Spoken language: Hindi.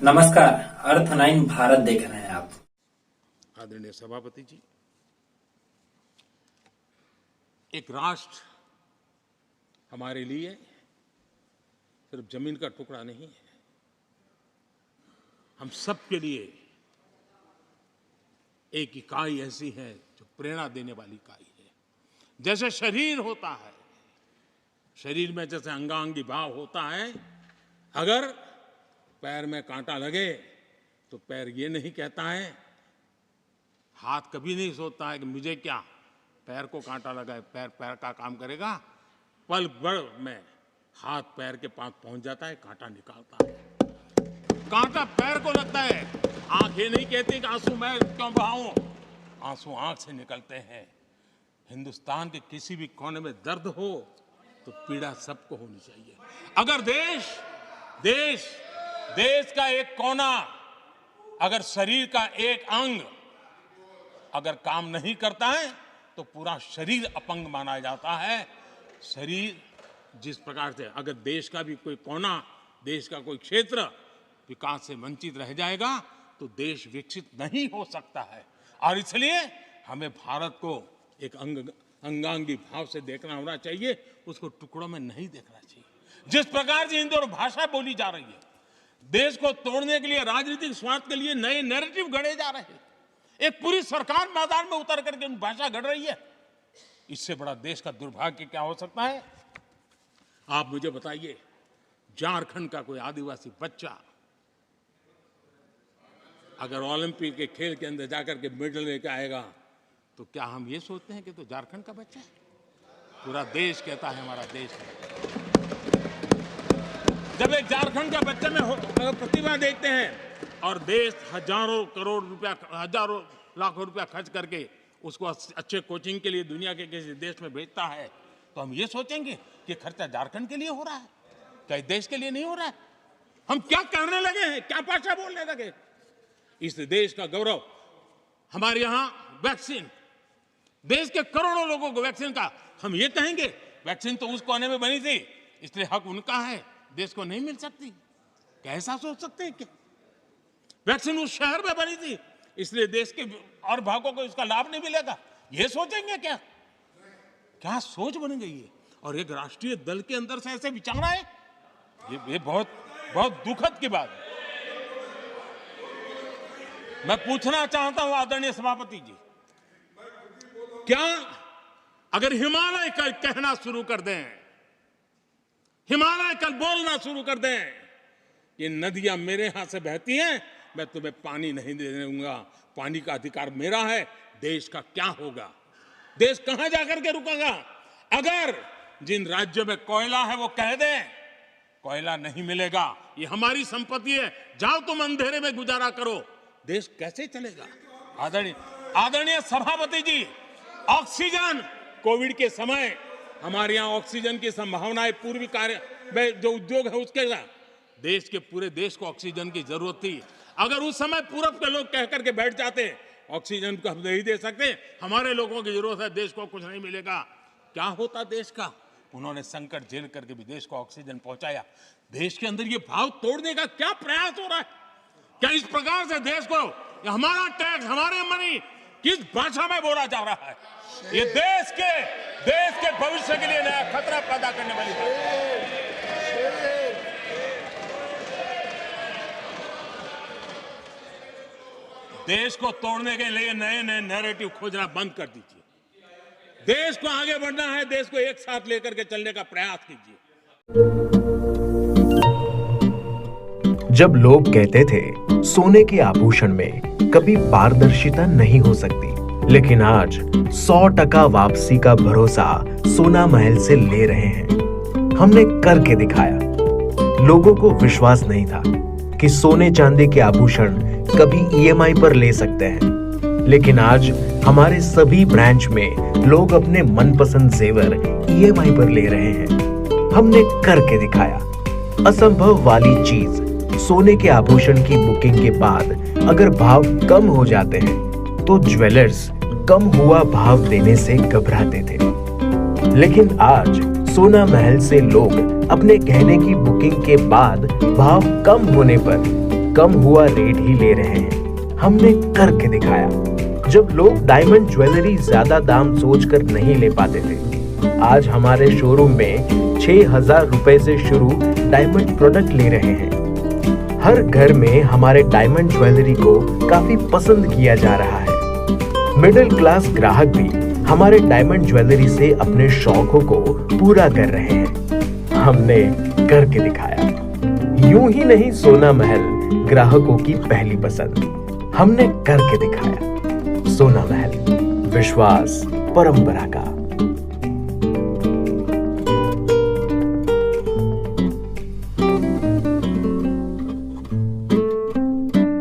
नमस्कार, अर्थ 9 भारत देख रहे हैं आप। आदरणीय सभापति जी, एक राष्ट्र हमारे लिए सिर्फ जमीन का टुकड़ा नहीं है, हम सब के लिए एक इकाई ऐसी है जो प्रेरणा देने वाली इकाई है। जैसे शरीर होता है, शरीर में जैसे अंगांगी भाव होता है, अगर पैर में कांटा लगे तो पैर ये नहीं कहता है, हाथ कभी नहीं सोचता है कि मुझे क्या, पैर को कांटा लगा है, पैर पैर का काम करेगा। पल भर में हाथ पैर के पास पहुंच जाता है, कांटा निकालता है। कांटा पैर को लगता है, आंख ये नहीं कहती कि आंसू मैं क्यों बहाऊं, आंसू आंख से निकलते हैं। हिंदुस्तान के किसी भी कोने में दर्द हो तो पीड़ा सबको होनी चाहिए। अगर देश का एक कोना, अगर शरीर का एक अंग अगर काम नहीं करता है तो पूरा शरीर अपंग माना जाता है। शरीर जिस प्रकार से, अगर देश का भी कोई कोना, देश का कोई क्षेत्र विकास से वंचित रह जाएगा तो देश विकसित नहीं हो सकता है। और इसलिए हमें भारत को एक अंगांगी भाव से देखना होना चाहिए, उसको टुकड़ों में नहीं देखना चाहिए। जिस प्रकार से हिंदी और भाषा बोली जा रही है, देश को तोड़ने के लिए, राजनीतिक स्वार्थ के लिए नए नैरेटिव गढ़े जा रहे हैं। एक पूरी सरकार मैदान में उतर करके भाषा गढ़ रही है। इससे बड़ा देश का दुर्भाग्य क्या हो सकता है? आप मुझे बताइए, झारखंड का कोई आदिवासी बच्चा अगर ओलंपिक के खेल के अंदर जाकर के मेडल लेकर आएगा तो क्या हम ये सोचते हैं कि तो झारखंड का बच्चा है? पूरा देश कहता है हमारा देश है। जब एक झारखंड का बच्चे में प्रतिभा देखते हैं और देश हजारों करोड़ रुपया, हजारों लाखों रुपया खर्च करके उसको अच्छे कोचिंग के लिए दुनिया के किसी देश में भेजता है, तो हम ये सोचेंगे कि खर्चा झारखंड के लिए हो रहा है, क्या देश के लिए नहीं हो रहा है? हम क्या करने लगे हैं, क्या भाषा बोलने लगे? इस देश का गौरव, हमारे यहां वैक्सीन, देश के करोड़ों लोगों को वैक्सीन का, हम ये कहेंगे वैक्सीन तो उस कोने में बनी थी इसलिए हक उनका है, देश को नहीं मिल सकती? कैसा सोच सकते हैं? क्या वैक्सीन उस शहर में बनी थी इसलिए देश के और भागों को इसका लाभ नहीं मिलेगा? ये सोचेंगे क्या? क्या सोच बन गई है? और एक राष्ट्रीय दल के अंदर से ऐसे विचार है, ये बहुत बहुत दुखद की बात है। मैं पूछना चाहता हूं आदरणीय सभापति जी, क्या अगर हिमालय कल कहना शुरू कर दें, हिमालय कल बोलना शुरू कर दें, ये नदियां मेरे हाथ से बहती हैं, मैं तुम्हें पानी नहीं देने दूंगा, पानी का अधिकार मेरा है, देश का क्या होगा? देश कहां जाकर के रुकेगा? अगर जिन राज्यों में कोयला है वो कह दें कोयला नहीं मिलेगा, ये हमारी संपत्ति है, जाओ तुम अंधेरे में गुजारा करो, देश कैसे चलेगा? आदरणीय सभापति जी, ऑक्सीजन, कोविड के समय हमारे यहां ऑक्सीजन की संभावनाएं, पूर्वी कार्य में जो उद्योग है उसके साथ देश के पूरे देश को ऑक्सीजन की जरूरत थी। अगर उस समय पूरब के लोग कह करके बैठ जाते ऑक्सीजन को हम नहीं दे सकते, हमारे लोगों की जरूरत है, देश को कुछ नहीं मिलेगा, क्या होता देश का? उन्होंने संकट झेल करके भी देश को ऑक्सीजन पहुंचाया। देश के अंदर ये भाव तोड़ने का क्या प्रयास हो रहा है? क्या इस प्रकार से देश को हमारा टैक्स, हमारे मनी किस भाषा में बोला जा रहा है? ये देश के भविष्य के लिए नया खतरा पैदा करने वाली बात है। देश को तोड़ने के लिए नए नए नैरेटिव खोजना बंद कर दीजिए। देश को आगे बढ़ना है, देश को एक साथ लेकर के चलने का प्रयास कीजिए। जब लोग कहते थे सोने के आभूषण में कभी पारदर्शिता नहीं हो सकती, लेकिन आज 100% वापसी का भरोसा सोना महल से ले रहे हैं। हमने करके दिखाया। लोगों को विश्वास नहीं था कि सोने चांदी के आभूषण कभी ईएमआई पर ले सकते हैं, लेकिन आज हमारे सभी ब्रांच में लोग अपने मनपसंद जेवर ईएमआई पर ले रहे हैं। हमने करके दिखाया। असंभव वाली चीज, सोने के आभूषण की बुकिंग के बाद अगर भाव कम हो जाते हैं तो ज्वेलर्स कम हुआ भाव देने से घबराते थे, लेकिन आज सोना महल से लोग अपने गहने की बुकिंग के बाद भाव कम होने पर कम हुआ रेट ही ले रहे हैं। हमने करके दिखाया। जब लोग डायमंड ज्वेलरी ज्यादा दाम सोचकर नहीं ले पाते थे, आज हमारे शोरूम में 6,000 रुपए से शुरू डायमंड प्रोडक्ट ले रहे हैं। हर घर में हमारे डायमंड ज्वेलरी को काफी पसंद किया जा रहा है। मिडिल क्लास ग्राहक भी हमारे डायमंड ज्वेलरी से अपने शौकों को पूरा कर रहे हैं। हमने करके दिखाया। यूं ही नहीं सोना महल ग्राहकों की पहली पसंद। हमने करके दिखाया। सोना महल, विश्वास परंपरा का।